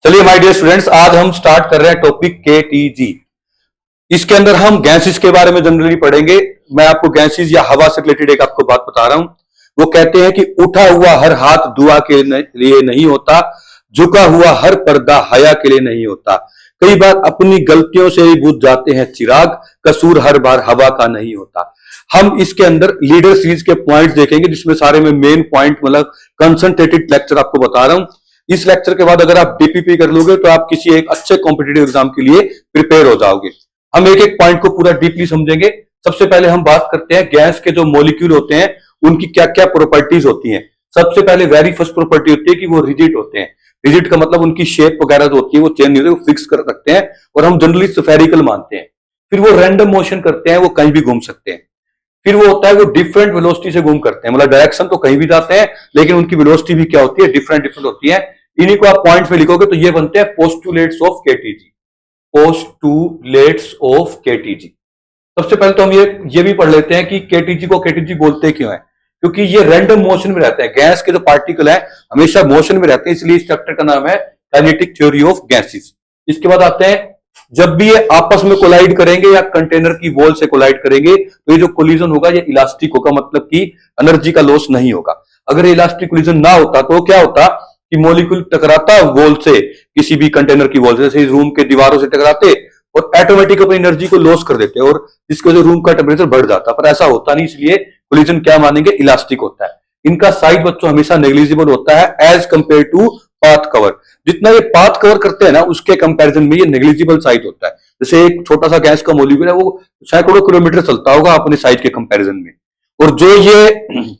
चलिए my dear students, आज हम स्टार्ट कर रहे हैं टॉपिक केटीजी। इसके अंदर हम गैसेस के बारे में जनरली पढ़ेंगे। मैं आपको गैसेस या हवा से रिलेटेड एक आपको बात बता रहा हूं। वो कहते हैं कि उठा हुआ हर हाथ दुआ के लिए नहीं होता, झुका हुआ हर पर्दा हया के लिए नहीं होता। कई बार अपनी गलतियों से ही बुझ जाते हैं चिराग, कसूर हर बार हवा का नहीं होता। हम इसके अंदर लीडर सीरीज के पॉइंट्स देखेंगे, जिसमें सारे में मेन पॉइंट मतलब कंसंट्रेटेड लेक्चर आपको बता रहा हूं। इस लेक्चर के बाद अगर आप डीपीपी कर लोगे तो आप किसी एक अच्छे कॉम्पिटिटिव एग्जाम के लिए प्रिपेयर हो जाओगे। हम एक एक पॉइंट को पूरा डीपली समझेंगे। सबसे पहले हम बात करते हैं गैस के जो मॉलिक्यूल होते हैं उनकी क्या क्या प्रॉपर्टीज होती हैं। सबसे पहले वेरी फर्स्ट प्रॉपर्टी होती है कि वो रिजिड होते हैं। रिजिड का मतलब उनकी शेप वगैरह जो होती है वो चेंज नहीं होती, वो फिक्स कर सकते हैं और हम जनरली स्फेरिकल मानते हैं। फिर वो रैंडम मोशन करते हैं, वो कहीं भी घूम सकते हैं। फिर वो होता है वो डिफरेंट वेलोसिटी से घूम करते हैं, मतलब डायरेक्शन तो कहीं भी जाते हैं लेकिन उनकी वेलोसिटी भी क्या होती है, डिफरेंट डिफरेंट होती है। इन्हीं को आप पॉइंट में लिखोगे तो ये बनते हैं postulates of KTG. Postulates of KTG. सबसे पहले तो हम ये भी पढ़ लेते हैं कि केटीजी को केटीजी बोलते क्यों है। क्योंकि ये रैंडम मोशन में रहते हैं। गैस के जो पार्टिकल है हमेशा मोशन में रहते हैं, इसलिए इस चैप्टर का नाम है काइनेटिक थ्योरी ऑफ गैसेस। इसके बाद आते हैं जब भी ये आपस में कोलाइड करेंगे या कंटेनर की वॉल से कोलाइड करेंगे तो ये जो कोलिजन होगा ये इलास्टिक होगा, मतलब कि एनर्जी का लॉस नहीं होगा। अगर इलास्टिक कोलिजन ना होता तो क्या होता कि मॉलिक्यूल टकराता वॉल से, किसी भी कंटेनर की वॉल से, जैसे रूम के दीवारों से टकराते और ऑटोमेटिक अपनी एनर्जी को लॉस कर देते और जिसकी वजह से रूम का टेम्परेचर बढ़ जाता। पर ऐसा होता नहीं, इसलिए कोलिजन क्या मानेंगे, इलास्टिक होता है। इनका साइज बच्चों हमेशा नेग्लिजिबल होता है as compare to path cover. जितना ये पाथ कवर करते हैं ना उसके कंपैरिजन में ये नेग्लिजिबल साइज होता है। जैसे एक छोटा सा गैस का मॉलिक्यूल है वो सैकड़ों किलोमीटर चलता होगा अपने साइज के कंपैरिजन में। और जो ये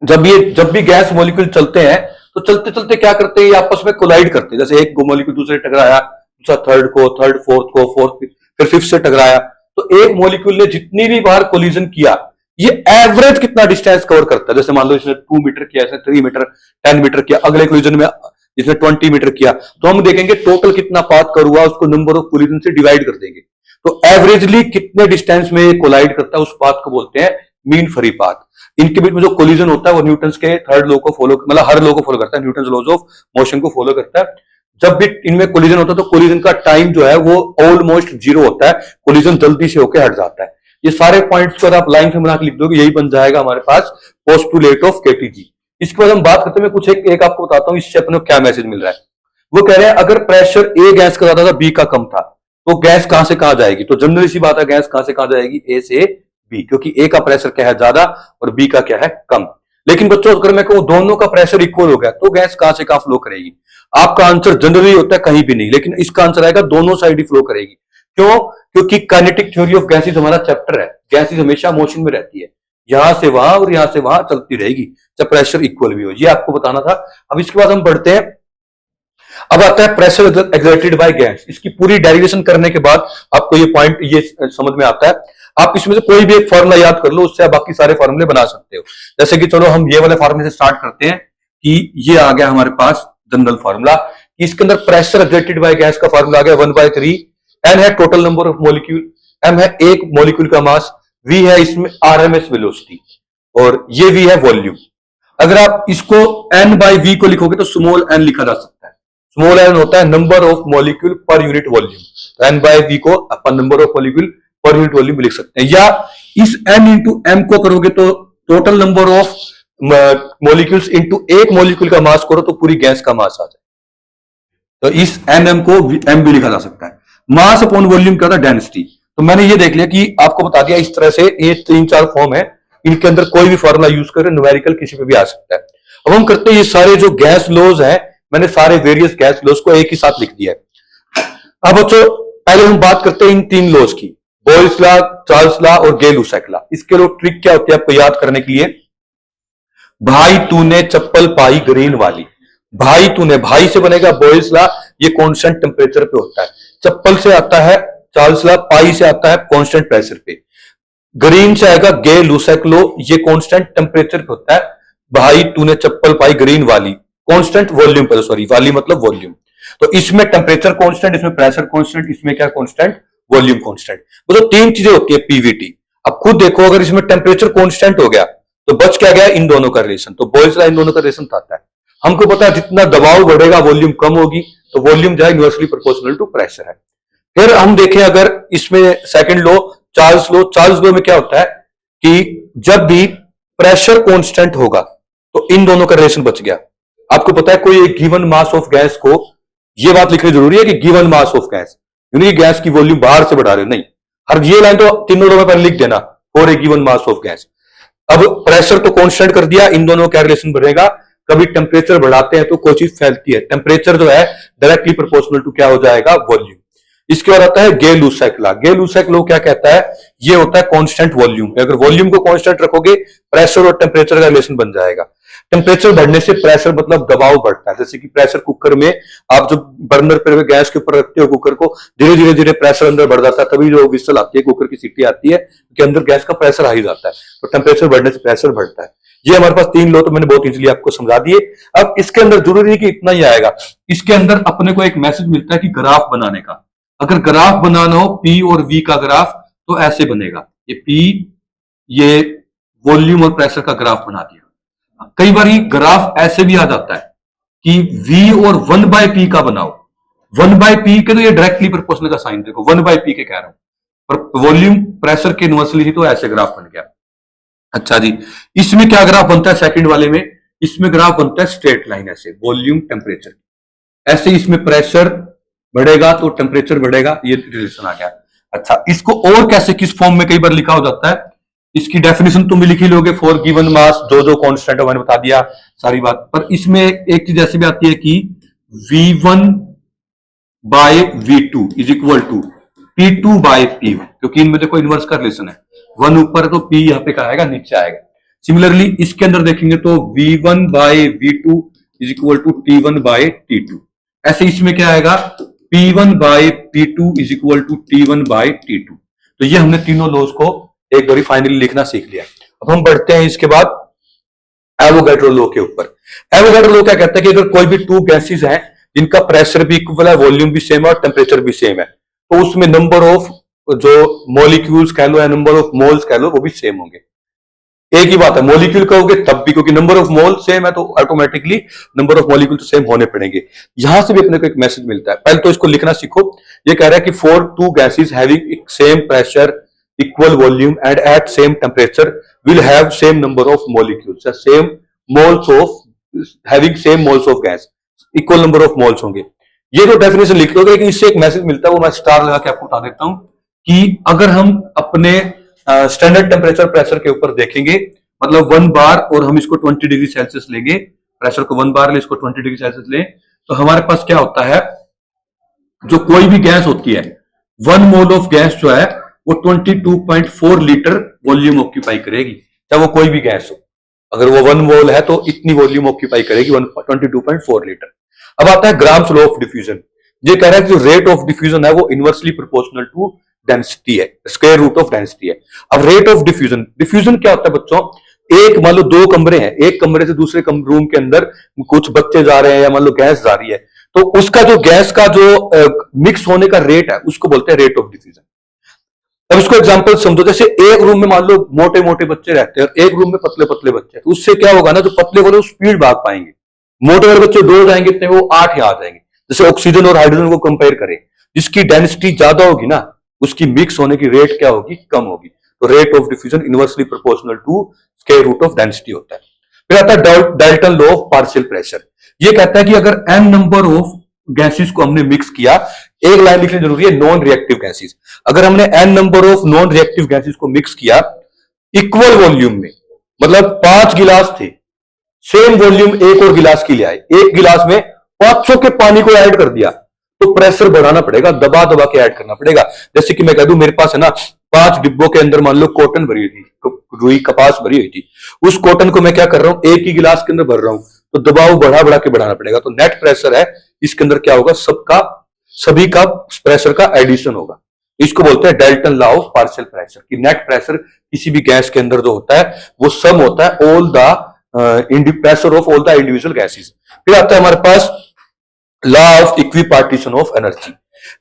जब भी गैस मॉलिक्यूल चलते हैं तो चलते चलते क्या करते हैं, ये आपस में कोलाइड करते हैं। जैसे एक मॉलिक्यूल दूसरे टकराया, दूसरा थर्ड को, थर्ड फोर्थ को, फोर्थ फिर फिफ्थ से टकराया, तो एक मॉलिक्यूल ने जितनी भी बार कोलिजन किया ये एवरेज कितना डिस्टेंस कवर करता है। जैसे मान लो इसने 2 मीटर किया, इसने 3 मीटर 10 मीटर किया, अगले कोलिजन में इसने 20 मीटर किया, तो हम देखेंगे टोटल कितना पाथ कवर हुआ, उसको नंबर ऑफ कोलिजन से डिवाइड कर देंगे। तो एवरेजली कितने डिस्टेंस में ये कोलाइड करता है उस पाथ को बोलते हैं मीन फ्री पाथ। इनके बीच में जो कोलिजन होता है वो न्यूटन के थर्ड लॉ को फॉलो, मतलब हर लॉ को फॉलो करता है, न्यूटन लॉज ऑफ मोशन को फॉलो करता है। जब भी इनमें कोलिजन होता है तो कोलिजन का टाइम जो है वो ऑलमोस्ट 0 होता है, कोलिजन जल्दी से होकर हट जाता है। ये सारे पॉइंट्स को आप लाइन से बना के लिख दोगे, यही बन जाएगा हमारे पास पोस्टुलेट ऑफ केटीजी। इसके बाद हम बात करते हैं, मैं कुछ एक आपको बताता हूं इससे अपने को क्या मैसेज मिल रहा है। वो कह रहे हैं अगर प्रेशर ए गैस का ज्यादा था, बी का कम था, तो गैस कहां से कहां जाएगी। तो जनरली सी बात है, गैस कहां से कहां जाएगी, ए से बी, क्योंकि ए का प्रेशर क्या है, ज्यादा और बी का क्या है, कम। लेकिन बच्चों अगर मैं कहूं दोनों का प्रेशर इक्वल हो गया तो गैस कहां से कहां फ्लो करेगी। आपका आंसर जनरली होता है कहीं भी नहीं, लेकिन इसका आंसर आएगा दोनों साइड ही फ्लो करेगी। क्यों? क्योंकि काइनेटिक थ्योरी ऑफ गैसेस हमारा चैप्टर है। गैसेस हमेशा मोशन में रहती है, यहां से वहां और यहां से वहां चलती रहेगी, जब प्रेशर इक्वल भी हो। ये आपको बताना था। अब इसके बाद हम बढ़ते हैं, अब आता है प्रेशर एक्सर्टेड बाय गैस। इसकी पूरी डेरिवेशन करने के बाद आपको ये पॉइंट ये समझ में आता है। आप इसमें से कोई भी एक फॉर्मूला याद कर लो, उससे आप बाकी सारे फॉर्मूले बना सकते हो। जैसे कि चलो हम ये वाले फॉर्मूले से स्टार्ट करते हैं कि ये आ गया हमारे पास जनरल फॉर्मूला। इसके अंदर प्रेशर एक्सर्टेड बाय गैस का फॉर्मूला आ गया 1/3। एन है total number of molecule, m है एक मॉलिक्यूल का मास, वी है इसमें आरएमएस वेलोसिटी और ये वी है वॉल्यूम। अगर आप इसको एन बाय वी को लिखोगे तो स्मॉल एन लिखा जा सकता है। स्मॉल एन होता है number of molecule per unit volume. N by V को अपन number of molecule per unit volume लिख सकते हैं, या इस एन इंटू एम को करोगे तो total number of molecules into एक मॉलिक्यूल का मास करो तो पूरी गैस का मास आ जाए। तो इस एन एम को एम भी लिखा जा सकता है। मास अपॉन वॉल्यूम क्या था, डेंसिटी। तो मैंने ये देख लिया कि आपको बता दिया इस तरह से ये 3-4 फॉर्म है, इनके अंदर कोई भी फॉर्मूला यूज करें, न्यूमेरिकल किसी पे भी आ सकता है। अब हम करते हैं ये सारे जो गैस लॉज हैं, मैंने सारे वेरियस गैस लॉज को एक ही साथ लिख दिया है। अब बच्चों पहले हम बात करते हैं इन 3 लॉज की, बॉयल्स लॉ, चार्ल्स लॉ और गे-लुसाक लॉ। इसके लिए ट्रिक क्या होती है आपको याद करने के लिए, भाई तूने चप्पल पाई ग्रीन वाली। भाई तूने, भाई से बनेगा बॉयल्स लॉ, ये कांस्टेंट टेम्परेचर पे होता है। चप्पल से आता है चार्ल्स लॉ, पाई से आता है कांस्टेंट प्रेशर पे। ग्रीन से आएगा गे-लुसाक लॉ, ये कांस्टेंट टेम्परेचर पे होता है। भाई तूने चप्पल पाई ग्रीन वाली, कांस्टेंट वॉल्यूम पे, सॉरी वाली मतलब वॉल्यूम। तो इसमें टेम्परेचर कांस्टेंट, इसमें प्रेशर कांस्टेंट, इसमें क्या कांस्टेंट, वॉल्यूम कांस्टेंट। वो तो 3 चीजें होती है पीवीटी। अब खुद देखो अगर इसमें टेम्परेचर कांस्टेंट हो गया तो बच क्या गया, इन दोनों का रिलेशन। तो बॉयल्स लॉ इन दोनों का रिलेशन आता है। हमको पता है जितना दबाव बढ़ेगा वॉल्यूम कम होगी, तो वॉल्यूम जो है इनवर्सली प्रोपोर्शनल टू प्रेशर है। फिर हम देखें अगर इसमें सेकंड लॉ, चार्ल्स लॉ में क्या होता है कि जब भी प्रेशर कांस्टेंट होगा तो इन दोनों का रिलेशन बच गया। आपको पता है कोई एक गिवन मास ऑफ गैस को, ये बात लिखनी जरूरी है कि गिवन मास ऑफ गैस, यानी गैस की वॉल्यूम बाहर से बढ़ा रहे हो, नहीं, हर ये लाइन तो तीनों रो में पहले लिख देना, for a given mass of gas. अब प्रेशर तो कांस्टेंट कर दिया, इन दोनों का रिलेशन बढ़ेगा। कभी टेम्परेचर बढ़ाते हैं तो कोई चीज फैलती है, टेम्परेचर जो है डायरेक्टली प्रोपोर्शनल टू क्या हो जाएगा, वॉल्यूम। इसके बाद आता है गे-लुसाक लॉ। गे-लुसाक लॉ क्या कहता है, ये होता है कांस्टेंट वॉल्यूम। अगर वॉल्यूम को कांस्टेंट रखोगे, प्रेशर और टेम्परेचर का रिलेशन बन जाएगा। टेम्परेचर बढ़ने से प्रेशर मतलब दबाव बढ़ता है। जैसे कि प्रेशर कुकर में आप जब बर्नर पर गैस के ऊपर रखते हो कुकर को, धीरे धीरे प्रेशर अंदर बढ़ जाता है, तभी जो विसल आती है, कुकर की सीटी आती है, कि अंदर गैस का प्रेशर हाई जाता है। तो टेम्परेचर बढ़ने से प्रेशर बढ़ता है। ये हमारे पास तीन लॉ तो मैंने बहुत इजीली आपको समझा दिए। अब इसके अंदर जरूरी नहीं कि इतना ही आएगा, इसके अंदर अपने को एक मैसेज मिलता है कि ग्राफ बनाने का। अगर ग्राफ बनाना हो पी और वी का ग्राफ, तो ऐसे बनेगा, ये पी, ये वॉल्यूम और प्रेशर का ग्राफ बना दिया। कई बार ग्राफ ऐसे भी आ जाता है कि वी और 1/p का बनाओ, 1/p के तो ये डायरेक्टली प्रोपोर्शनल का साइन देखो, 1/p के कह रहा हूं, पर वॉल्यूम प्रेशर के इनवर्सली ही, तो ऐसे ग्राफ बन गया। अच्छा जी, इसमें क्या ग्राफ बनता है सेकंड वाले में, इसमें ग्राफ बनता है स्ट्रेट लाइन, ऐसे वॉल्यूम टेम्परेचर, ऐसे इसमें प्रेशर बढ़ेगा तो टेम्परेचर बढ़ेगा, ये रिलेशन आ गया। अच्छा, इसको और कैसे किस फॉर्म में कई बार लिखा हो जाता है, इसकी डेफिनेशन तुम भी लिखी लोगे, फॉर गिवन मास जो कांस्टेंट है मैंने बता दिया सारी बात। पर इसमें एक चीज ऐसी भी आती है कि V1 by V2 is equal to P2 by P1, क्योंकि इनमें देखो इनवर्स का रिलेशन है, 1 ऊपर है तो P यहां पे क्या आएगा, नीचे आएगा। सिमिलरली इसके अंदर देखेंगे तो V1 by V2 is equal to T1 by T2। ऐसे इसमें क्या आएगा, P1 by P2 is equal to T1 by T2। तो ये हमने तीनों लॉज को एक बार फाइनली लिखना सीख लिया। अब हम बढ़ते हैं इसके बाद एवोगैड्रो लॉ के ऊपर। एवोगैड्रो लॉ क्या कहता है कि अगर कोई भी टू गैसेस हैं जिनका प्रेशर भी इक्वल है, वॉल्यूम भी सेम है और टेम्परेचर भी सेम है, तो उसमें नंबर ऑफ जो मॉलिक्यूल्स कह लो या नंबर ऑफ मोल्स कह लो, वो भी सेम होंगे। एक ही बात है, मॉलिक्यूल कहोगे तब भी, क्योंकि नंबर ऑफ मोल सेम है तो ऑटोमेटिकली नंबर ऑफ मॉलिक्यूल तो सेम होने पड़ेंगे। यहां से भी अपने को एक मैसेज मिलता है, पहले तो इसको लिखना सीखो। ये कह रहा है कि for two gases having same pressure, equal volume and at same temperature will have same number of molecules, same moles of having same moles of gas, equal number of moles होंगे। ये जो डेफिनेशन लिख लोगे कि इससे एक message मिलता है, वो मैं स्टार लगा के आपको बता देता हूं कि अगर हम अपने स्टैंडर्ड टेम्परेचर प्रेशर के ऊपर देखेंगे, मतलब 1 बार और हम इसको 20 डिग्री सेल्सियस लेंगे, प्रेशर को 1 बार ले, इसको 20 डिग्री सेल्सियस ले, तो हमारे पास क्या होता है, जो कोई भी गैस होती है, 1 मोल ऑफ गैस जो है वो 22.4 लीटर वॉल्यूम ऑक्यूपाई करेगी, चाहे वो कोई भी गैस हो। अगर वो 1 मोल है तो इतनी वॉल्यूम ऑक्यूपाई करेगी, 22.4 लीटर। अब आता है ग्राम्स लॉ ऑफ डिफ्यूजन। ये कह रहा है कि जो रेट ऑफ डिफ्यूजन है वो इनवर्सली प्रोपोर्शनल टू डेंसिटी है, स्क्वायर रूट ऑफ डेंसिटी है। अब रेट ऑफ डिफ्यूजन, डिफ्यूजन क्या होता है बच्चों, एक मान लो 2 कमरे हैं, एक कमरे से दूसरे रूम के अंदर कुछ बच्चे जा रहे हैं या मान लो गैस जा रही है, तो उसका जो गैस का जो मिक्स होने का रेट है उसको बोलते हैं रेट ऑफ डिफ्यूजन। अब इसको एग्जांपल समझो, जैसे एक रूम में मान लो मोटे मोटे बच्चे रहते हैं और एक रूम में पतले पतले बच्चे हैं, तो उससे क्या होगा ना, जो पतले वाले स्पीड भाग पाएंगे, मोटे वाले बच्चे 2 जाएंगे इतने, वो 8 आ जाएंगे। जैसे ऑक्सीजन और हाइड्रोजन को कंपेयर करें, जिसकी डेंसिटी ज्यादा होगी ना, उसकी मिक्स होने की रेट क्या होगी, कम होगी। तो rate of diffusion inversely proportional to square root of density होता है। फिर आता है Dalton law of partial pressure. ये कहता है कि अगर n नंबर ऑफ गैसेस को हमने मिक्स किया, एक लाइन लिखनी जरूरी है, नॉन रिएक्टिव गैसेस। अगर हमने n number of non reactive gases को मिक्स किया इक्वल वॉल्यूम में, मतलब 5 गिलास थे, सेम वॉल्यूम एक और गिलास की ले आए, एक गिलास में 500 के पानी को ऐड कर दिया, तो प्रेशर बढ़ाना पड़ेगा, दबा दबा के ऐड करना पड़ेगा। जैसे कि मैं कह दूं मेरे पास है ना 5 डिब्बों के अंदर मान लो कॉटन भरी हुई थी, रुई कपास भरी हुई थी, उस कॉटन को मैं क्या कर रहा हूं, एक ही गिलास के अंदर भर रहा हूं, तो दबाव बढ़ा बढ़ा के बढ़ाना पड़ेगा। तो नेट प्रेशर है इसके अंदर क्या होगा, सभी का प्रेशर का एडिशन होगा। इसको बोलते हैं Dalton law of partial pressure, कि नेट प्रेशर किसी भी गैस के अंदर जो होता है वो सम होता है all the pressure of all the individual gases. फिर आता है हमारे पास law of equipartition of energy.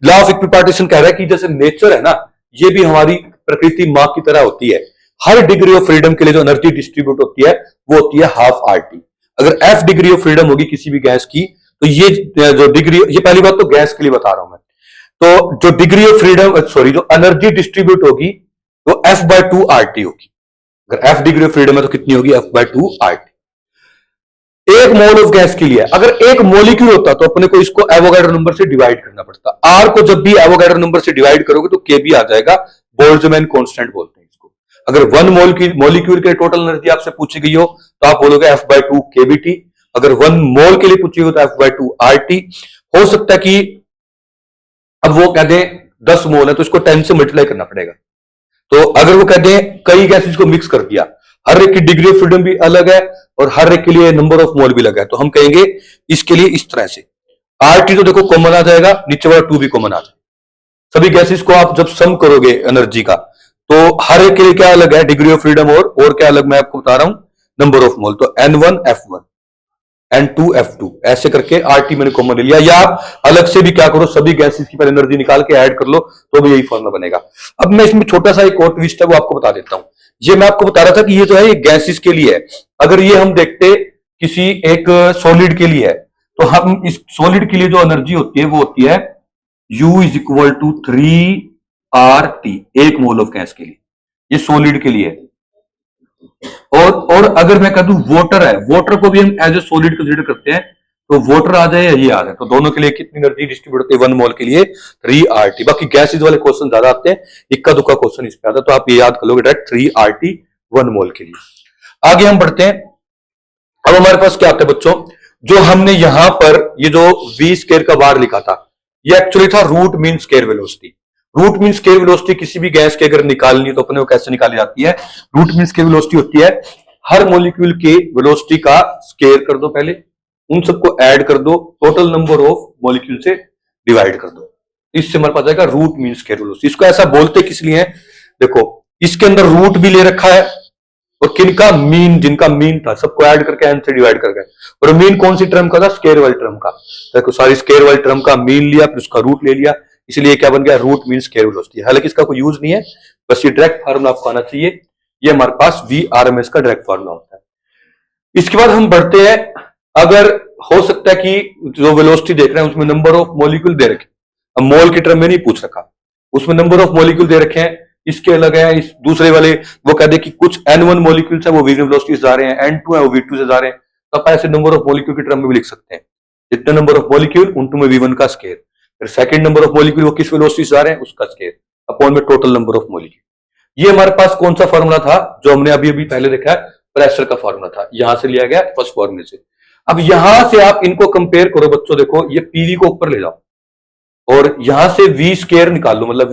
Law of equipartition कह रहा है कि जैसे नेचर है ना, ये भी हमारी प्रकृति मां की तरह होती है। हर डिग्री ऑफ फ्रीडम के लिए जो एनर्जी डिस्ट्रीब्यूट होती है वो होती है ½ RT। अगर एफ डिग्री ऑफ फ्रीडम होगी किसी भी गैस की, तो ये जो डिग्री, ये पहली बात तो गैस के लिए बता रहा हूं मैं, तो जो डिग्री ऑफ फ्रीडम, सॉरी, जो एनर्जी डिस्ट्रीब्यूट होगी वो F/2RT होगी। अगर एफ डिग्री ऑफ फ्रीडम है तो कितनी होगी? F/2RT। एक मोल ऑफ गैस के लिए अगर एक मोलिक्यूल होता तो अपने को इसको एवोगाड्रो नंबर से डिवाइड करना पड़ता। आर को जब भी एवोगाड्रो नंबर से डिवाइड करोगे तो के भी आ जाएगा, बोल्ट्जमैन कांस्टेंट बोलते हैं इसको। अगर वन मोल की मोलिक्यूल के टोटल एनर्जी आपसे पूछी गई हो तो आप बोलोगे F/2 kBT। अगर वन मोल के लिए पूछी हो तो F/2 RT। हो सकता है कि अब वो कह दें 10 मोल है तो इसको 10 से मल्टीप्लाई करना पड़ेगा। तो अगर वो कह दें कई गैसेस को मिक्स कर दिया, हर एक की डिग्री ऑफ फ्रीडम भी अलग है और हर एक के लिए नंबर ऑफ मोल भी अलग है, तो हम कहेंगे इसके लिए इस तरह से। RT तो देखो कॉमन आ जाएगा, नीचे वाला 2 भी कॉमन आ जाएगा। सभी गैसेस को आप जब सम करोगे एनर्जी का तो हर एक के लिए क्या अलग है? डिग्री ऑफ फ्रीडम और क्या अलग, मैं आपको बता रहा हूं, नंबर ऑफ मोल। तो N1 F1, N2 F2, ऐसे करके RT मैंने कॉमन ले लिया। या आप अलग से भी क्या करो, सभी गैसेस की पहले एनर्जी निकाल के ऐड कर लो तो भी यही फॉर्मूला बनेगा। अब मैं इसमें छोटा सा एक और ट्विस्ट है वो आपको बता देता हूं। ये मैं आपको बता रहा था कि ये जो है ये गैसेस के लिए है। अगर ये हम देखते किसी एक सॉलिड के लिए है तो हम इस सॉलिड के लिए जो एनर्जी होती है वो होती है U is equal to 3RT, एक मोल ऑफ गैस के लिए, ये सॉलिड के लिए है। और अगर मैं कह दूं वाटर है, वाटर को भी हम एज ए सॉलिड कंसीडर करते हैं, तो वाटर आ जाए या ये आ जाए, तो दोनों के लिए कितनी एनर्जी डिस्ट्रीब्यूट होती है? वन मोल के लिए 3RT। बाकी गैसेस वाले क्वेश्चन ज्यादा आते हैं, इक्का दुक्का क्वेश्चन इस पे आता है, तो आप ये याद कर लोगे डायरेक्ट 3RT वन मोल के लिए। आगे हम बढ़ते हैं। अब हमारे पास क्या आता है बच्चों, जो हमने यहां पर ये जो V स्क्वायर का बार लिखा था, ये एक्चुअली था root mean square velocity. Root mean square velocity किसी भी गैस की अगर निकालनी है तो अपने को कैसे निकाली जाती है? रूट मीन स्क्वायर वेलोसिटी होती है हर मॉलिक्यूल के वेलोसिटी का स्क्वायर कर दो, पहले उन सबको ऐड कर दो, टोटल नंबर ऑफ मॉलिक्यूल से डिवाइड कर दो, इससे हमारे पास आएगा रूट मीन स्क्वायर वेलोसिटी। इसको ऐसा बोलते किस लिए है? देखो इसके अंदर रूट भी ले रखा है और किनका? मीन, जिनका मीन था सबको ऐड करके n से डिवाइड कर गए। और मीन कौन सी टर्म का था? स्क्वायर वाली टर्म का। देखो सारी स्क्वायर वाली टर्म का मीन लिया फिर उसका रूट ले लिया, इसलिए क्या बन गया? Root mean square velocity. हालांकि इसका कोई यूज नहीं है, बस ये डायरेक्ट फार्मूला आपको आना चाहिए। ये हमारे पास VRMS का डायरेक्ट फार्मूला होता है। इसके बाद हम बढ़ते हैं। अगर हो सकता है कि जो वेलोसिटी देख रहे हैं उसमें नंबर ऑफ मॉलिक्यूल दे रखे, अब मोल की टर्म में नहीं पूछ रखा, उसमें नंबर ऑफ मॉलिक्यूल दे रखे हैं, इसके अलग है। इस दूसरे वाले वो कह दे कि कुछ N1 मॉलिक्यूल्स है वो V1 वेलोसिटी से जा रहे हैं, N2 है वो V2 से जा रहे हैं, तो आप ऐसे नंबर ऑफ मॉलिक्यूल की टर्म में भी लिख सकते हैं। जितने नंबर ऑफ मॉलिक्यूल उन में V1 का स्क्वायर, फिर सेकंड नंबर ऑफ मॉलिक्यूल वो किस वेलोसिटी से जा रहे हैं उसका स्क्वायर अपॉन में टोटल नंबर ऑफ मॉलिक्यूल। ये हमारे पास कौन सा फॉर्मूला था जो हमने अभी अभी पहले देखा है? प्रेशर का फॉर्मूला था, यहां से लिया गया फर्स्ट फॉर्मूले से। अब यहां से आप इनको कंपेयर करो बच्चों, देखो ये पीवी को ऊपर ले जाओ और यहां से V स्क्वायर निकाल लो, मतलब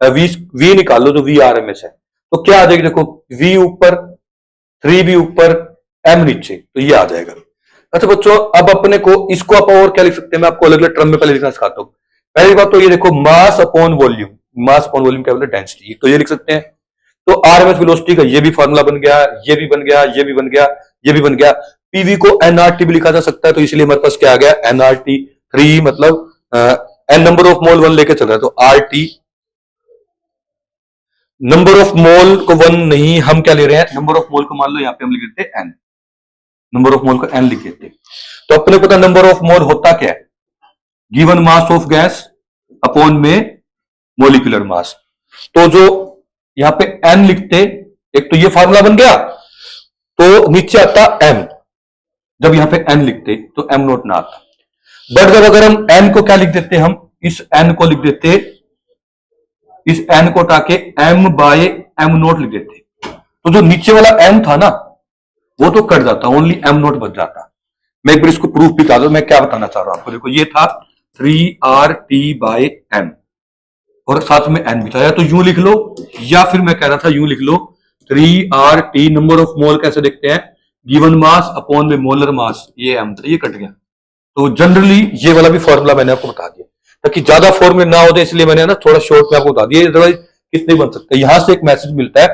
V निकाल लो जो VRMS है, तो क्या आ जाएगी? देखो V ऊपर, 3V ऊपर, M नीचे, तो ये आ जाएगा। अच्छा बच्चों अब अपने को इसको आप और क्या लिख सकते हैं? मैं आपको अलग अलग टर्म में पहले लिखना सिखाता हूं। पहली बात तो ये देखो mass upon volume, mass upon volume क्या बोलते हैं? डेंसिटी, तो ये लिख सकते हैं। तो RMS वेलोसिटी का ये भी फॉर्मूला बन गया, ये भी बन गया, ये भी बन गया, ये भी बन गया। पीवी को nRT भी लिखा जा सकता है, तो इसलिए हमारे पास क्या आ गया? nRT 3, मतलब n नंबर ऑफ मोल 1 लेके चल रहा है, तो RT नंबर ऑफ मोल को 1 नहीं, हम क्या ले रहे हैं? नंबर ऑफ मोल को मान लो यहां पे हम लिख देते हैं n, नंबर ऑफ मोल को n लिख देते हैं। तो अपने पता नंबर ऑफ मोल होता क्या है? Given mass of gas upon में मोलिकुलर मास। तो जो यहां पे n लिखते, एक तो ये फार्मूला बन गया, तो नीचे आता m, जब यहां पे n लिखते तो m नोट ना आता। बट जब अगर हम n को क्या लिख देते, हम इस n को लिख देते, इस n को उठा के m बाय m नोट लिख देते, तो जो नीचे वाला m था ना वो तो कट जाता, ओनली m नोट बच जाता। मैं एक बार इसको प्रूफ भी बता दूं, मैं क्या बताना चाह रहा हूं आपको। देखो ये था 3RT बाय m और साथ में n भी था, या तो यूं लिख लो या फिर मैं कह रहा था यूं लिख लो 3RT, नंबर ऑफ मोल कैसे देखते हैं? गिवन मास अपॉन में मोलर मास, ये m था, ये कट गया। तो जनरली ये वाला भी फॉर्मूला मैंने आपको बता दिया ताकि ज्यादा फॉर्मूले ना होते, इसलिए मैंने ना थोड़ा शॉर्ट में आपको बता दिया, अदरवाइज किस नहीं बन सकता। यहां से एक मैसेज मिलता है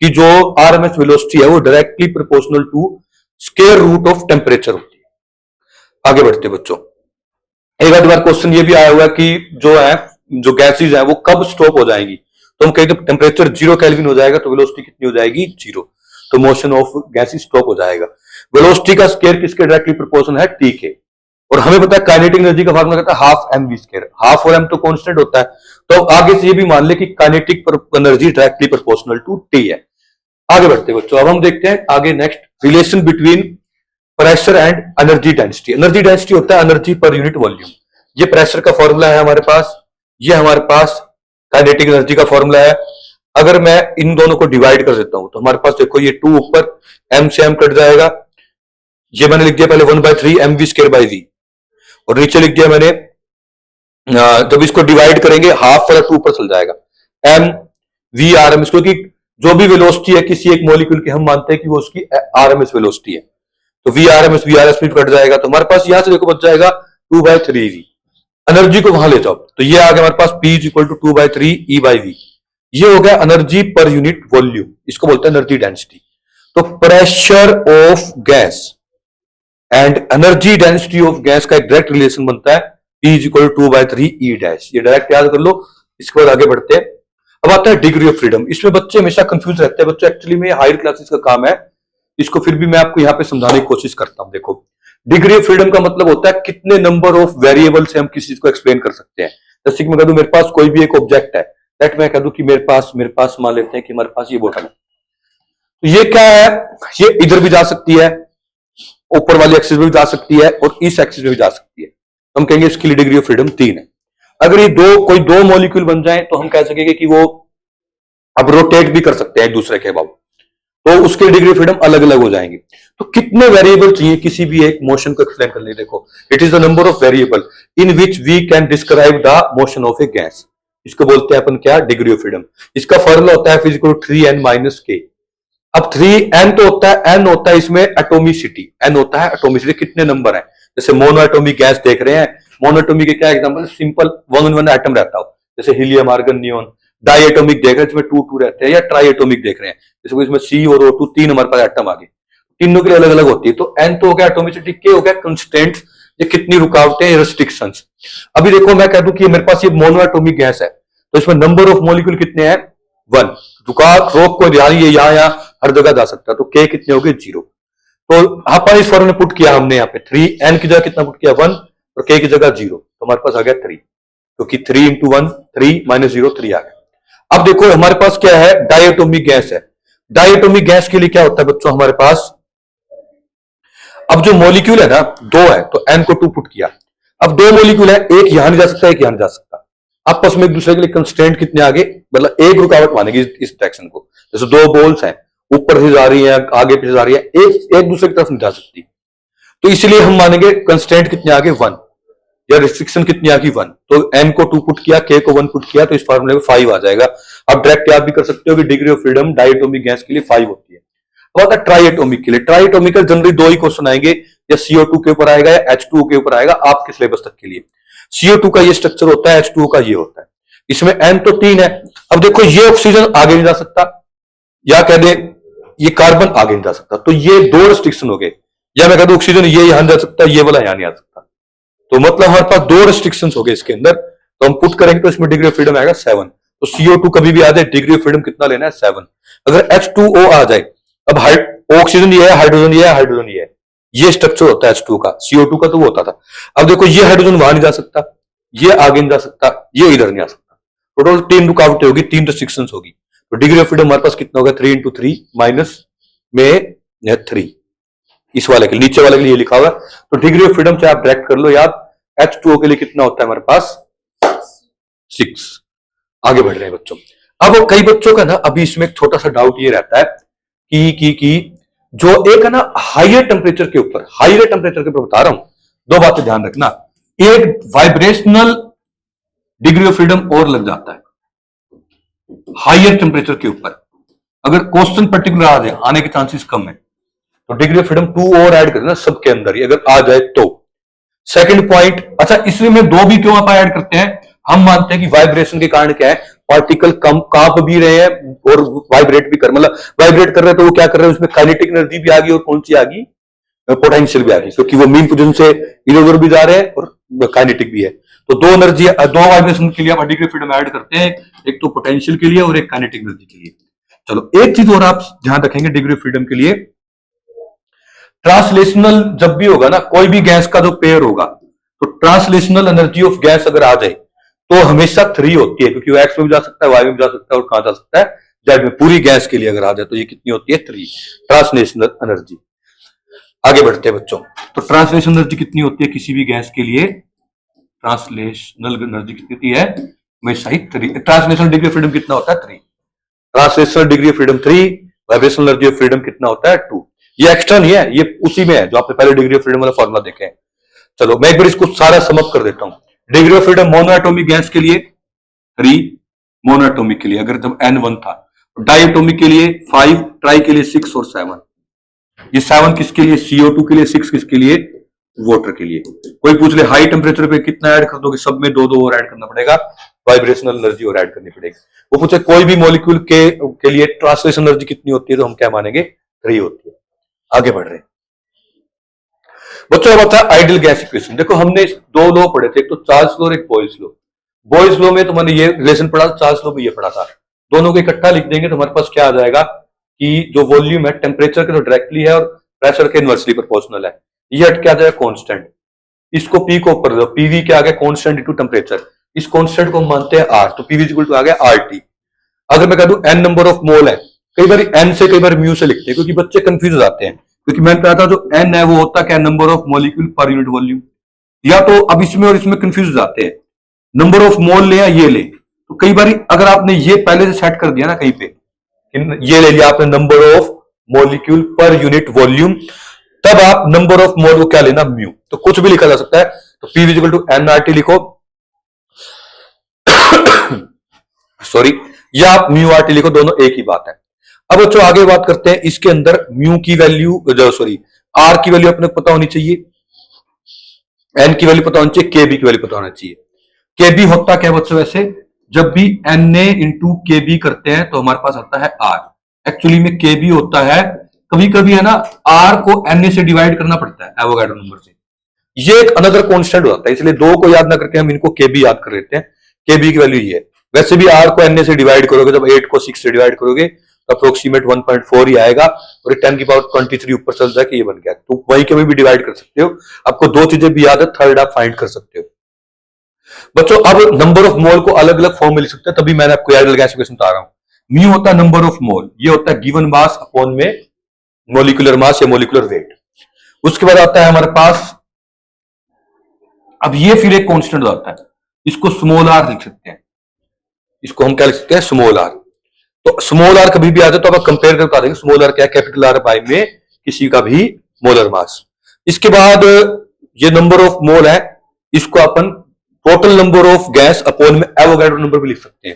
कि जो RMS वेलोसिटी है वो directly proportional to square root of temperature होती है। आगे बढ़ते बच्चों, एक आध बार क्वेश्चन ये भी आया हुआ है कि जो गैसेज है वो कब स्टॉप हो जाएंगी, तो हम कहें तो टेम्परेचर 0 केल्विन हो जाएगा तो वेलोसिटी कितनी हो जाएगी? 0, तो मोशन ऑफ गैसेज स्टॉप हो जाएगा। वेलोसिटी का स्क्वायर किसके डायरेक्टली प्रोपोर्शनल है, टी के। और हमें पता है काइनेटिक एनर्जी का फार्मूला कहता है half m v square, half और एम तो कांस्टेंट होता है, तो आगे से ये भी मान ले कि kinetic energy directly proportional to T है। आगे बढ़ते हैं बच्चों, अब हम देखते हैं आगे next relation between pressure and energy density. Energy density होता है एनर्जी पर यूनिट वॉल्यूम। ये प्रेशर का फॉर्मूला है हमारे पास, ये हमारे पास काइनेटिक एनर्जी का फॉर्मूला है। अगर मैं इन दोनों को डिवाइड कर देता हूं तो हमारे पास देखो ये 2 ऊपर m से m कट जाएगा, ये मैंने लिख दिया पहले 1/3 mv स्क्वायर बाई वी, और नीचे लिख दिया मैंने जब इसको डिवाइड करेंगे हाफ वाला 2 ऊपर चल जाएगा m v आर एम, क्योंकि जो भी वेलोसिटी है किसी एक मॉलिक्यूल की हम मानते हैं कि वो उसकी आरएमएस वेलोसिटी है, तो वी आर एस भी कट जाएगा, तो हमारे पास यहां से देखो बच जाएगा 2/3 वी। एनर्जी को वहां ले जाओ तो ये आ गया हमारे पास P is equal to 2/3 E by V. ये हो गया एनर्जी पर यूनिट वॉल्यूम, इसको बोलते हैं एनर्जी डेंसिटी। तो pressure of gas and energy density of gas का एक डायरेक्ट रिलेशन बनता है P is equal to 2/3 E dash. ये डायरेक्ट याद कर लो, इसके बाद आगे बढ़ते हैं। अब आता है डिग्री ऑफ फ्रीडम। इसमें बच्चे हमेशा कंफ्यूज रहते हैं बच्चों, एक्चुअली में हायर क्लासेस का काम है, इसको फिर भी मैं आपको यहाँ पे समझाने की कोशिश करता हूं। देखो डिग्री ऑफ फ्रीडम का मतलब होता है कितने नंबर ऑफ वेरिएबल से हम किसी चीज को एक्सप्लेन कर सकते हैं। जैसे कि मैं कह दूं मेरे पास कोई भी एक ऑब्जेक्ट है, दैट मैं कह दूं कि मेरे पास मान लेते हैं कि हमारे पास ये बोतल है, तो ये क्या है, ये इधर भी जा सकती है, ऊपर वाली एक्सिस में भी जा सकती है और इस एक्सिस में भी जा सकती है, हम कहेंगे इसके लिए डिग्री ऑफ फ्रीडम 3 है। अगर ये कोई दो मॉलिक्यूल बन जाए तो हम कह सकेंगे कि वो अब रोटेट भी कर सकते हैं एक दूसरे के अबाउट, तो उसके डिग्री ऑफ फ्रीडम अलग अलग हो जाएंगे। तो कितने वेरिएबल चाहिए किसी भी एक मोशन को एक्सप्लेन करने? देखो it is the number of variable in which we can describe the motion of a gas, इसको बोलते हैं अपन क्या, डिग्री ऑफ फ्रीडम। इसका फॉर्मूला होता है फिजिकल 3n माइनस के। अब 3n तो होता है, n होता है इसमें एटोमिसिटी, n होता है एटोमिसिटी, कितने नंबर है। जैसे मोनोएटॉमिक गैस देख रहे हैं, मोनोएटॉमिक के क्या एग्जांपल, सिंपल 1 एटम रहता हो, जैसे हीलियम, आर्गन, नियोन। डाइएटॉमिक देख रहे हैं इसमें 2 रहते हैं, या ट्राइएटॉमिक देख रहे हैं जैसे इसमें C और O2 3 हमारे पास एटम आ गए, तीनों के लिए अलग अलग होती है। तो n तो हो गया एटोमिसिटी, के हो गया कंस्टेंट्स, ये कितनी रुकावटें, रेस्ट्रिक्शंस। अभी देखो मैं कह दूं कि मेरे पास ये मोनोएटॉमिक गैस है, तो इसमें नंबर ऑफ मॉलिक्यूल कितने हैं, 1। रोक को ध्यान, ये यहाँ हर जगह जा सकता है, तो के कितने हो गए, 0। तो अपन इस फॉर्मूले पुट किया हमने यहाँ पे 3n की जगह कितना पुट किया, 1, और k की जगह 0, तो हमारे पास आ गया 3, क्योंकि 3 इंटू 1 3 माइनस 0 3 आ गया। अब देखो हमारे पास क्या है, डायटोमिक गैस है। डायटोमिक गैस के लिए क्या होता है बच्चों, हमारे पास अब जो मॉलिक्यूल है ना 2 है, तो n को 2 पुट किया। अब 2 मॉलिक्यूल है, एक यहां नहीं जा सकता, एक यहां नहीं जा सकता, आपस में एक दूसरे के लिए कंस्ट्रेंट कितने आगे, मतलब एक रुकावट मानेगी इस डायरेक्शन को। जैसे 2 बॉल्स हैं, ऊपर से जा रही है, आगे पीछे जा रही है, एक दूसरे की तरफ नहीं जा सकती, तो इसलिए हम मानेंगे कंस्ट्रेंट कितने आगे, 1, या रिस्ट्रिक्शन कितनी आ गई, 1। तो n को 2 पुट किया, k को 1 पुट किया, तो इस फॉर्मूले में 5 आ जाएगा। अब डायरेक्ट याद भी कर सकते हो कि degree of freedom diatomic gas के लिए 5 होती है। अब आता है ट्राइएटोमिक के लिए। ट्राइएटोमिक का जनरली 2 ही क्वेश्चन आएंगे, या CO2 के ऊपर आएगा या H2O के ऊपर आएगा आपके सिलेबस तक के लिए। CO2 का ये स्ट्रक्चर होता है, H2O का ये होता है, इसमें n तो 3 है। अब देखो ये ऑक्सीजन आगे नहीं जा सकता, या कह दे ये कार्बन आगे नहीं जा सकता, तो ये 2 रेस्ट्रिक्शन हो गए। या मैं कह दूं ऑक्सीजन ये यहां जा सकता, ये वाला यहां नहीं आ सकता, तो मतलब हमारे पास 2 रेस्ट्रिक्शंस हो गए इसके अंदर। तो हम पुट करेंगे तो इसमें डिग्री ऑफ फ्रीडम आएगा 7। तो CO2 कभी भी आ जाए, डिग्री ऑफ फ्रीडम कितना लेना है, 7। अगर H2O आ जाए, अब ऑक्सीजन ये है, हाइड्रोजन ये है, हाइड्रोजन ये है, ये स्ट्रक्चर होता है H2 का। CO2 का तो वो होता था। अब देखो ये हाइड्रोजन वहां नहीं जा सकता, ये आगे नहीं जा सकता, ये इधर नहीं आ सकता, टोटल 3 रुकावटें होगी, 3 रेस्ट्रिक्शंस होगी। तो डिग्री ऑफ फ्रीडम हमारे पास कितना होगा, 3 इंटू 3 माइनस में 3, इस वाले के लिए, नीचे वाले के लिए लिखा हुआ। तो डिग्री ऑफ फ्रीडम से आप डायरेक्ट कर लो याद, H2O के लिए कितना होता है हमारे पास, 6। आगे बढ़ रहे हैं बच्चों। अब कई बच्चों का ना अभी इसमें एक छोटा सा डाउट ये रहता है कि जो एक है ना हायर टेम्परेचर के ऊपर, बता रहा हूं, 2 बातें ध्यान रखना। एक वाइब्रेशनल डिग्री ऑफ फ्रीडम और लग जाता है हायर टेम्परेचर के ऊपर। अगर क्वेश्चन पर्टिकुलर आ जाए, आने के चांसेस कम है, तो डिग्री ऑफ फ्रीडम 2 और ऐड करना सबके अंदर ही, अगर आ जाए तो। सेकंड पॉइंट, अच्छा इसमें में 2 भी क्यों आप ऐड करते हैं, हम मानते हैं कि वाइब्रेशन के कारण क्या है, पार्टिकल कम कांप भी रहे हैं और वाइब्रेट भी मतलब वाइब्रेट कर रहे हैं, तो वो क्या कर रहे हैं, उसमें काइनेटिक एनर्जी भी आ गई और कौन सी आ गई, पोटेंशियल भी आ गई, क्योंकि वो मीन पोजीशन से इधर उधर भी जा रहे हैं और काइनेटिक भी है। तो 2 एनर्जी, 2 वाइब्रेशन के लिए आप डिग्री ऑफ फ्रीडम ऐड करते हैं, एक तो पोटेंशियल के लिए और एक काइनेटिक एनर्जी के लिए। चलो एक चीज और आप ध्यान रखेंगे डिग्री ऑफ फ्रीडम के लिए, ट्रांसलेशनल जब भी होगा ना, कोई भी गैस का जो पेयर होगा, तो ट्रांसलेशनल एनर्जी ऑफ गैस अगर आ जाए तो हमेशा 3 होती है, क्योंकि वो एक्स में भी जा सकता है, वाई में भी जा सकता है, और कहां जा सकता है, जेड में। पूरी गैस के लिए अगर आ जाए तो ये कितनी होती है, 3 ट्रांसलेशनल एनर्जी। आगे बढ़ते हैं बच्चों। तो ट्रांसलेशनल एनर्जी कितनी होती है किसी भी गैस के लिए, ट्रांसलेशनल एनर्जी कितनी होती है, हमेशा ही 3। ट्रांसलेशनल डिग्री ऑफ फ्रीडम कितना होता है, 3। Translational degree of freedom 3, vibrational energy of freedom कितना होता है, 2। ये एक्स्ट्रा नहीं है, ये उसी में है जो आपने पहले डिग्री ऑफ फ्रीडम वाला फॉर्मूला देखे हैं। चलो मैं एक बार इसको सारा समअप कर देता हूं। Degree of freedom monoatomic gas के लिए 3, मोनोएटॉमिक के लिए अगर जब N1 था, डाइएटॉमिक के लिए 5, ट्राई के लिए 6 और 7। ये 7 किसके लिए, CO2 के लिए, 6 किसके लिए, वाटर के लिए। कोई पूछ ले हाई टेम्परेचर पे कितना ऐड कर दोगे, सब में 2-2 और ऐड करना पड़ेगा, वाइब्रेशनल एनर्जी और ऐड करनी पड़ेगी। वो पूछे कोई भी मॉलिक्यूल के लिए ट्रांसलेशन एनर्जी कितनी होती है, तो हम क्या मानेंगे, 3 होती है। आगे बढ़ रहे हैं बच्चों। अब आता है आइडियल गैस इक्वेशन। देखो हमने 2 लॉ पढ़े थे, एक तो चार्ल्स लॉ और एक बॉयल्स लॉ। बॉयल्स लॉ में तो मैंने ये रिलेशन पढ़ा, चार्ल्स लॉ में ये पढ़ा था। दोनों को इकट्ठा लिख देंगे तो हमारे पास क्या आ जाएगा कि जो वॉल्यूम है टेम्परेचर के तो डायरेक्टली है और प्रेशर के इनवर्सली प्रोपोर्शनल है, ये हट के आ जाएगा कांस्टेंट। इसको पी को ऊपर दो, पीवी क्या आ गया, कांस्टेंट इनटू टेम्परेचर। इस कांस्टेंट को हम मानते हैं आर, तो पीवी इक्वल टू आ गया आरटी। अगर मैं कह दूं एन नंबर ऑफ मोल है, कई बार एन से कई बार म्यू से लिखते हैं क्योंकि बच्चे कंफ्यूज हो जाते हैं, क्योंकि मैंने कहा था जो एन है वो होता क्या, number of molecule per unit volume. या तो अब इसमें और इसमें कंफ्यूज हो जाते हैं, नंबर ऑफ मोल ले या ये ले। तो कई बार अगर आपने ये पहले से सेट कर दिया ना कहीं पे, ये ले लिया आपने number of molecule per unit volume, तब आप नंबर ऑफ मोल को क्या लेना, म्यू। तो कुछ भी लिखा जा सकता है, तो P equal to n R T लिखो सॉरी, या आप म्यू आर टी लिखो, दोनों एक ही बात है। अब बच्चों आगे बात करते हैं, इसके अंदर म्यू की वैल्यू, सॉरी आर की वैल्यू अपने पता होनी चाहिए, एन की वैल्यू पता होनी चाहिए, के बी की वैल्यू पता होना चाहिए। के बी होता क्या बच्चों, वैसे जब भी एन ए इंटू के बी करते हैं तो हमारे पास आता है आर। एक्चुअली में के बी होता है, कभी कभी है ना आर को एन ए से डिवाइड करना पड़ता है एवोगाड्रो नंबर से, ये एक अनदर कांस्टेंट हो जाता है, इसलिए 2 को याद ना करके हम इनको के बी याद कर लेते हैं। के बी की वैल्यू ये है। वैसे भी आर को एन ए से डिवाइड करोगे, जब 8 को 6 से डिवाइड करोगे तो अप्रोक्सीमेट 1.4 ही आएगा, और 10 की पावर 23 ऊपर चल जाए, ये बन गया। तो वही कभी भी डिवाइड कर सकते हो। आपको 2 चीजें भी याद है, थर्ड आप फाइंड कर सकते हो बच्चों। अब नंबर ऑफ मोल को अलग अलग फॉर्म में लिख सकते हैं, तभी मैंने आपको आइडियल गैस इक्वेशन बता रहा हूं। म्यू होता है नंबर ऑफ मोल, ये होता है गिवन मास अपॉन में मोलिकुलर मास या मोलिकुलर वेट। उसके बाद आता है हमारे पास, अब ये फिर एक कांस्टेंट हो जाता है, इसको स्मॉल आर लिख सकते हैं, इसको हम क्या लिख सकते हैं, स्मॉल आर। तो स्मॉल आर कभी भी आ जाए तो आप कंपेयर करके बता देंगे स्मॉल आर क्या है, कैपिटल आर बाय में किसी का भी मोलर मास। इसके बाद ये नंबर ऑफ मोल है, इसको अपन total number of gas upon में एवोगाड्रो नंबर भी लिख सकते हैं।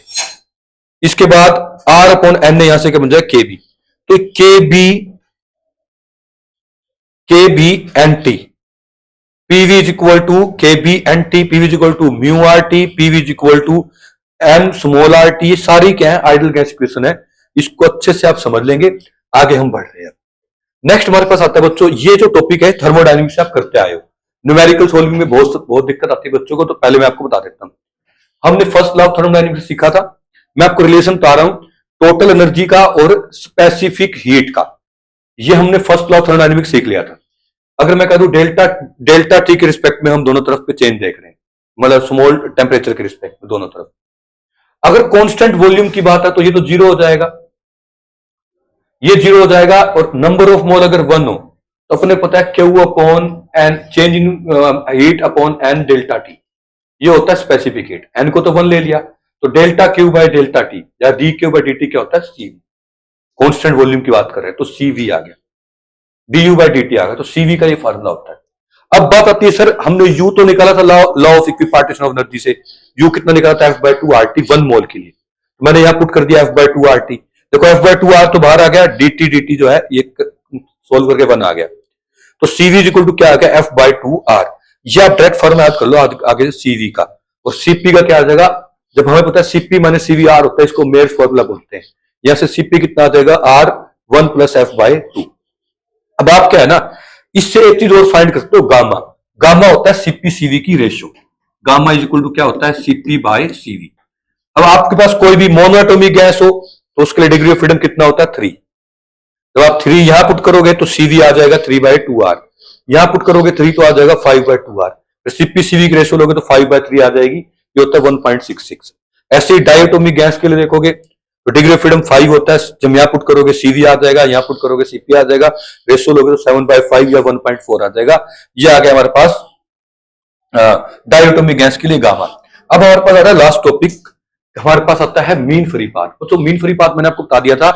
इसके बाद आर अपॉन एन, यहां से क्या बन जाए, के बी। तो K B N T, PV is equal to K B N T, PV is equal to mu R T, PV is equal to N small R T. ये सारी क्या है, आइडियल गैस इक्वेशन है। इसको अच्छे से आप समझ लेंगे। आगे हम बढ़ रहे हैं। नेक्स्ट हमारे पास आता है बच्चों, ये जो टॉपिक है थर्मोडायनेमिक्स से आप करते आए हो, न्यूमेरिकल सोल्विंग में बहुत दिक्कत आती है बच्चों को, तो पहले मैं आपको बता देता हूं। हमने फर्स्ट लॉ ऑफ थर्मोडायनेमिक्स सीखा था, मैं आपको रिलेशन बता रहा हूं टोटल एनर्जी का और स्पेसिफिक हीट का। ये हमने फर्स्ट लॉ ऑफ थर्मोडायनेमिक्स सीख लिया था। अगर मैं कह दूं डेल्टा टी के रिस्पेक्ट में हम दोनों तरफ पे चेंज देख रहे हैं, मतलब स्मॉल टेम्परेचर के रिस्पेक्ट में दोनों तरफ। अगर कांस्टेंट वॉल्यूम की बात है तो ये तो 0 हो जाएगा, ये 0 हो जाएगा। और नंबर ऑफ मोल अगर 1 हो तो अपने पता है Q upon n, change in heat upon n delta T, ये होता है स्पेसिफिक हीट। एन को तो 1 ले लिया, तो delta Q by delta T या D Q by D T क्या होता है, सीवी। कांस्टेंट वॉल्यूम की बात कर रहे हैं तो सीवी आ गया, D U by D T आ गया, तो सीवी का ये फार्मूला होता है। अब बात आती है, सर हमने यू तो निकाला था law of equipartition of energy से, यू कितना निकाला था, एफ बाय 2 आर टी 1 मोल के लिए। तो मैंने यहां पुट कर दिया एफ बाय 2 आर टी। देखो एफ बाय 2 आर तो बाहर आ गया, डी टी जो है ये सोल्व करके 1 आ गया। तो सीवी इक्वल टू क्या आ गया, एफ बाय 2 आर। या आप डायरेक्ट फॉर्मूला याद कर लो आगे सीवी का। और सीपी का क्या आ जाएगा, जब हमें पता है सीपी माने सीवी आर होता है, इसको मेयर्स फॉर्मूला बोलते हैं। यहां से सीपी कितना आ जाएगा, आर 1 प्लस एफ बाय 2। अब आप क्या है ना, इससे एक चीज और फाइंड कर सकते हो, गामा। गामा होता है सीपी सीवी की ratio. Gamma is equal to क्या होता है, सीपी बाय सीवी। अब आपके पास कोई भी मोनोएटॉमिक गैस हो तो उसके लिए डिग्री ऑफ फ्रीडम कितना होता है, 3। जब आप 3 यहां पुट करोगे तो CV आ जाएगा 3/2R, यहां पुट करोगे 3 तो आ जाएगा 5/2R, फिर CP/CV की रेशियो लोगे तो 5/3 आ जाएगी, ये होता है 1.66। ऐसे ही डायटोमिक गैस के लिए देखोगे तो डिग्री ऑफ फ्रीडम 5 होता है, जब यहां पुट करोगे CV आ जाएगा, यहां पुट करोगे CP आ जाएगा, रेशियो लोगे तो 7/5 या 1.4 आ जाएगा। ये आ गया हमारे पास डायटोमिक गैस के लिए गामा। अब हमारे पास आ रहा है लास्ट टॉपिक, हमारे पास आता है मीन फ्री पाथ। तो मीन फ्री पाथ मैंने आपको बता दिया था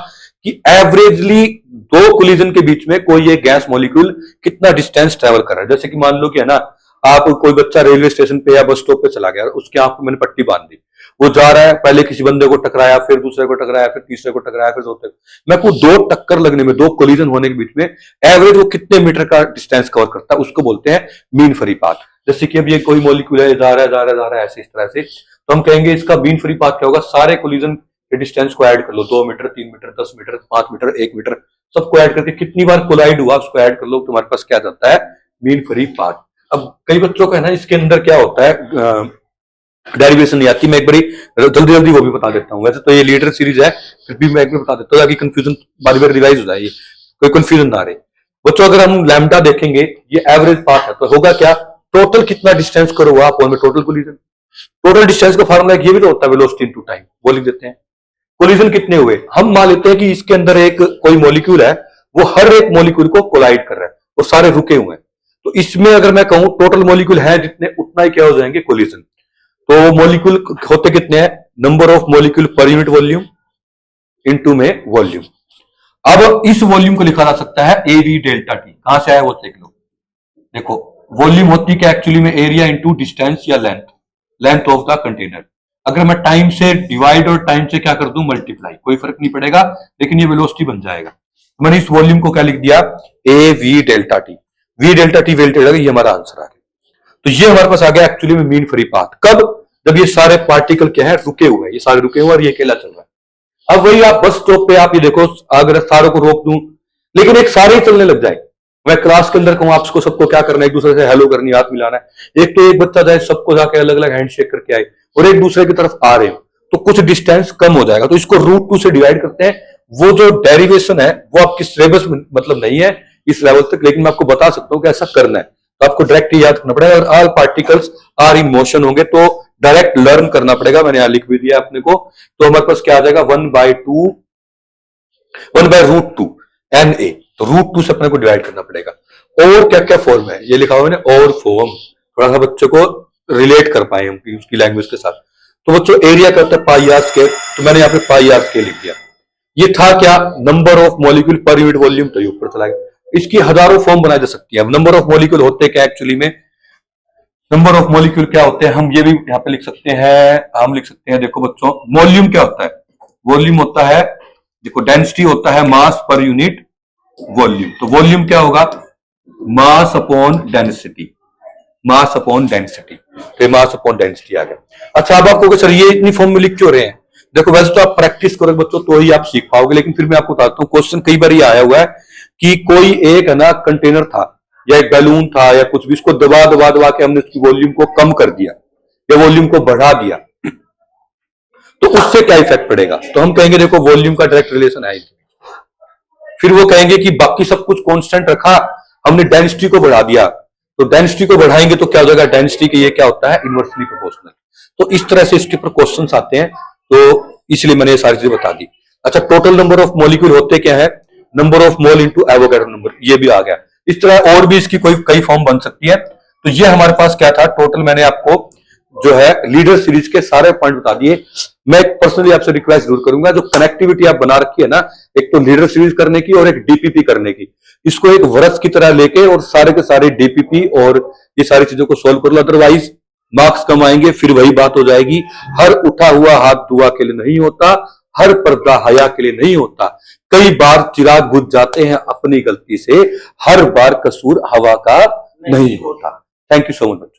कि एवरेजली दो कोलिजन के बीच में कोई एक गैस मॉलिक्यूल कितना डिस्टेंस ट्रेवल कर रहा है। जैसे कि मान लो कि है ना, आप कोई बच्चा रेलवे स्टेशन पे या बस स्टॉप पे चला गया, उसके आंख में मैंने पट्टी बांध दी, वो जा रहा है, पहले किसी बंदे को टकराया, फिर दूसरे को टकराया, फिर तीसरे को टकराया, फिर चौथे को, मैं को दो टक्कर लगने में, दो कोलिजन होने के बीच में एवरेज वो कितने मीटर का डिस्टेंस कवर करता है, उसको बोलते हैं मीन फ्री पाथ। जैसे कि अब ये कोई मॉलिक्यूल है, जा रहा है जा रहा है जा रहा है ऐसे इस तरह से, तो हम कहेंगे इसका मीन फ्री पाथ क्या होगा, सारे कोलिजन के डिस्टेंस को ऐड कर लो, 2 metre 3 metre 10 metre 5 metre 1 metre, सबको ऐड करके कितनी बार कोलाइड हुआ उसको ऐड कर लो, तुम्हारे पास क्या जाता है, मीन फ्री पाथ। अब कई बच्चों का है ना, इसके अंदर क्या होता है, डेरिवेशन नहीं आती, मैं एक बारी जल्दी जल्दी वो भी बता देता हूँ। वैसे तो ये लीडर सीरीज है, फिर भी मैं एक बार बता देता हूँ ताकि कंफ्यूजन बार बार रिवाइज हो जाए, कोई कंफ्यूजन ना रहे बच्चों। अगर हम लैम्डा देखेंगे, ये एवरेज पाथ है, तो होगा क्या, टोटल कितना डिस्टेंस करो हुआ आप में टोटल कोलिजन, टोटल डिस्टेंस का फार्मूला ये भी तो होता है वेलोसिटी इनटू टाइम, वो लिख देते हैं। कोलिजन कितने हुए, हम मान लेते हैं कि इसके अंदर एक कोई मॉलिक्यूल है, वो हर एक मॉलिक्यूल को कोलाइड कर रहा है, वो सारे रुके हुए हैं, तो इसमें अगर मैं कहूं टोटल मॉलिक्यूल है जितने, उतना ही क्या हो जाएंगे कोलिजन। तो मॉलिक्यूल होते कितने हैं, number of molecule per unit volume into में वॉल्यूम। अब इस वॉल्यूम को लिखा जा सकता है AV डेल्टा टी, कहां से आया वो देख लो। देखो वॉल्यूम होती क्या एक्चुअली में, एरिया इंटू डिस्टेंस या length, length of the container. अगर मैं टाइम से डिवाइड और टाइम से क्या कर दूं मल्टीप्लाई, कोई फर्क नहीं पड़ेगा, लेकिन ये वेलोसिटी बन जाएगा। मैंने इस वॉल्यूम को क्या लिख दिया, AV delta T, V delta T ये हमारा आंसर आ गया। तो ये हमारे पास आ गया एक्चुअली में मीन फ्री पाथ, कब, जब ये सारे पार्टिकल क्या है, रुके हुए हैं, ये सारे रुके हुए और ये अकेला चल रहा है। अब वही आप बस स्टॉप पे आप ये देखो, अगर सारों को रोक दूं, लेकिन एक सारे ही चलने लग जाए, मैं क्लास के अंदर कहूं आपको सबको क्या करना है, एक दूसरे से हेलो करनी, हाथ मिलाना है, एक तो एक बच्चा जाए सबको जाके अलग अलग हैंडशेक करके आए और एक दूसरे की तरफ आ रहे हो, तो कुछ डिस्टेंस कम हो जाएगा। तो इसको √2 से डिवाइड करते हैं। वो जो डेरिवेशन है वो आपकी सिलेबस में मतलब नहीं है इस लेवल तक, लेकिन मैं आपको बता सकता हूं कि ऐसा करना है, तो आपको डायरेक्ट याद करना पड़ेगा। और all particles are in motion होंगे तो डायरेक्ट लर्न करना पड़ेगा, मैंने यहां लिख भी दिया अपने को। तो हमारे पास क्या आ जाएगा, 1/√2 NA, तो √2 से अपने को डिवाइड करना पड़ेगा। और क्या क्या फॉर्म है ये लिखा हुआ है, और फॉर्म थोड़ा सा बच्चों को रिलेट कर पाए हम उसकी लैंग्वेज के साथ। तो बच्चों एरिया का होता है πr स्क्वायर, तो मैंने यहाँ पे πr स्क्वायर लिख दिया। ये था क्या, number of molecule per unit volume, तो ये ऊपर चला गया। इसकी हजारों फॉर्म बनाई जा सकती है। अब नंबर ऑफ मॉलिक्यूल होते क्या एक्चुअली में, नंबर ऑफ मॉलिक्यूल क्या होते हैं, हम ये भी यहाँ पे लिख सकते हैं, हम लिख सकते हैं, देखो बच्चों वॉल्यूम क्या होता है, वॉल्यूम होता है, देखो डेंसिटी होता है मास पर यूनिट वॉल्यूम, तो वॉल्यूम क्या होगा, mass upon density, mass upon density, तो मास अपॉन डेंसिटी आ गया। अच्छा अब आपको सर ये इतनी फॉर्म में लिख क्यों रहे हैं, देखो वैसे तो आप प्रैक्टिस करोगे बच्चों तो ही आप सीख पाओगे, लेकिन फिर मैं आपको बताता हूँ, क्वेश्चन कई बार ये आया हुआ है कि कोई एक है ना कंटेनर था या एक बैलून था या कुछ भी, इसको दबा दबा दबा के हमने उसकी वॉल्यूम को कम कर दिया या वॉल्यूम को बढ़ा दिया, तो उससे क्या इफेक्ट पड़ेगा, तो हम कहेंगे देखो वॉल्यूम का डायरेक्ट रिलेशन है। फिर वो कहेंगे कि बाकी सब कुछ कांस्टेंट रखा, हमने डेंसिटी को बढ़ा दिया, तो डेंसिटी को बढ़ाएंगे तो क्या हो जाएगा, डेंसिटी के ये क्या होता है, इनवर्सली प्रोपोर्शनल। तो इस तरह से इसके ऊपर क्वेश्चंस आते हैं, तो इसलिए मैंने ये सारी चीजें बता दी। अच्छा टोटल नंबर ऑफ मॉलिक्यूल होते क्या है, number of mole into Avogadro number, ये भी आ गया। इस तरह और भी इसकी कई फॉर्म बन सकती है। तो ये हमारे पास क्या था, टोटल मैंने आपको जो है लीडर सीरीज के सारे पॉइंट बता दिए। मैं पर्सनली आपसे रिक्वेस्ट जरूर करूंगा, जो कनेक्टिविटी आप बना रखी है ना, एक तो लीडर सीरीज करने की और एक डीपीपी करने की, इसको एक वर्ष की तरह लेके और सारे के सारे डीपीपी और ये सारी चीजों को सोल्व कर लो, अदरवाइज मार्क्स कम आएंगे। फिर वही बात हो जाएगी, हर उठा हुआ हाथ दुआ के लिए नहीं होता, हर पर्दा हया के लिए नहीं होता, कई बार चिराग बुझ जाते हैं अपनी गलती से, हर बार कसूर हवा का नहीं होता। Thank you so much.